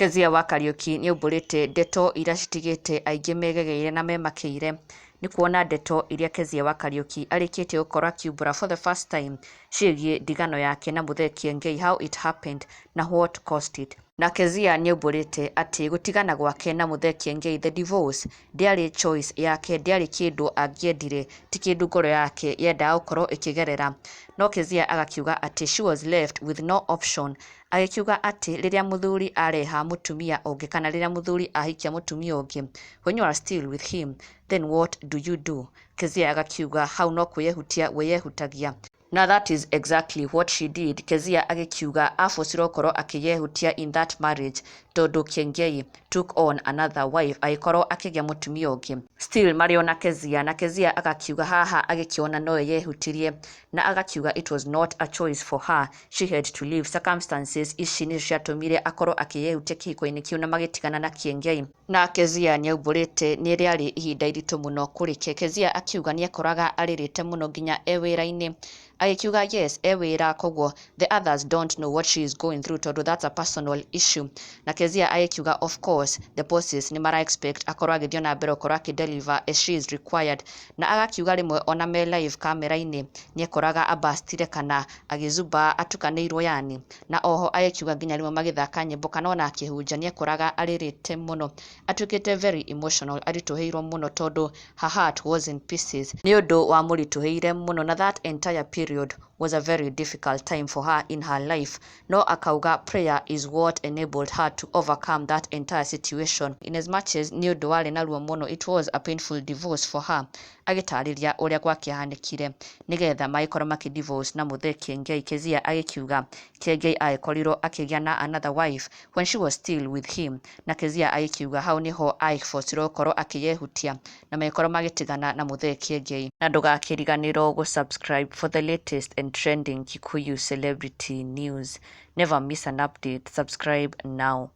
Keziah wa Kariuki nĩaumbũrĩte ndeto iria citigĩte aingĩ megegeire na memakĩire nĩ kuona ndeto iria Keziah wa Kariuki arĩkĩtie gũkorwo Kumbûra for the first time ciĩgiĩ ndigano yake na Leave Kiengei, how it happened na what caused it. Na Keziah nĩaumbũrĩte atĩ gũtigana gwake na Leave Kiengei, the divorce, ndĩarĩ choice yake, ndĩarĩ kĩndũ angĩendire, ti kĩndũ ngoro yake yendaga gũkorwo ĩkĩgerera. No Keziah agakiuga atĩ she was left with no option, agĩkiuga atĩ rĩrĩa mũthuri areha mũtumia ũngĩ kana rĩrĩa mũthuri ahikia mũtumia ũngĩ, when you are still with him, then what do you do? Keziah agakiuga hau no kwĩyehutia weyehutagia. Now that is exactly what she did. Keziah agĩkiuga abocirwo gũkorwo akĩyehutia in that marriage tondũ Kiengei took on another wife, agĩkorwo akĩgĩa mũtumia ũngĩ. Still marĩ ona Keziah, na Keziah agakiuga haha agĩkĩona no eyehutirie, na agakiuga it was not a choice for her, she had to leave. Circumstances ici nĩ ciatũmire akorwo akĩyehutia kĩhiko-inĩ kĩu na magĩtigana na Kiengei. Na Keziah nĩaumbũrĩte nĩ rĩarĩ ihinda iritũ mũno kũrĩ Keziah akiuga nĩekoraga arĩrĩte mũno nginya e wĩra-inĩ, agĩkiuga yes e wĩra koguo the others don't know what she is going through tondũ that's a personal issue. Na Keziah agĩkiuga of course the bosses nĩ mara expect akorwo agĩthiĩ na mbere gũkorwo akĩdeliver as she is required. Na agakiuga rĩmwe ona me live kamera-inĩ nĩekoraga abastire kana agĩzumba atukanĩirwo yani. Na oho agĩkiuga nginya rĩmwe magĩthaka nyĩmbo kana ona akĩhunja nĩekoraga arĩrĩte mũno, atuĩkĩte very emotional, aritũhĩirwo mũno tondũ her heart was in pieces nĩ ũndũ wa mũritũhĩire mũno, na that entire period was a very difficult time for her in her life. No akauga prayer is what enabled her to overcome that entire situation. In as much as nĩ ũndũ warĩ na ruo mũno, it was a painful divorce for her. Agĩtarĩria ũrĩa gwakĩhanĩkire nĩgetha magĩkorwo makĩdivorce na Leave Kiengei. Keziah agĩkiuga Kiengei agĩkorirwo akĩgĩa na another wife when she was still with him. Na Keziah agĩkiuga hau niho agĩbocirwo gũkorwo akĩyehutia na magĩkorwo magĩtigana na Leave Kiengei. Na ndũgakĩriganĩrwo gũ-subscribe for the latest and trending Kikuyu celebrity news. Never miss an update. Subscribe now.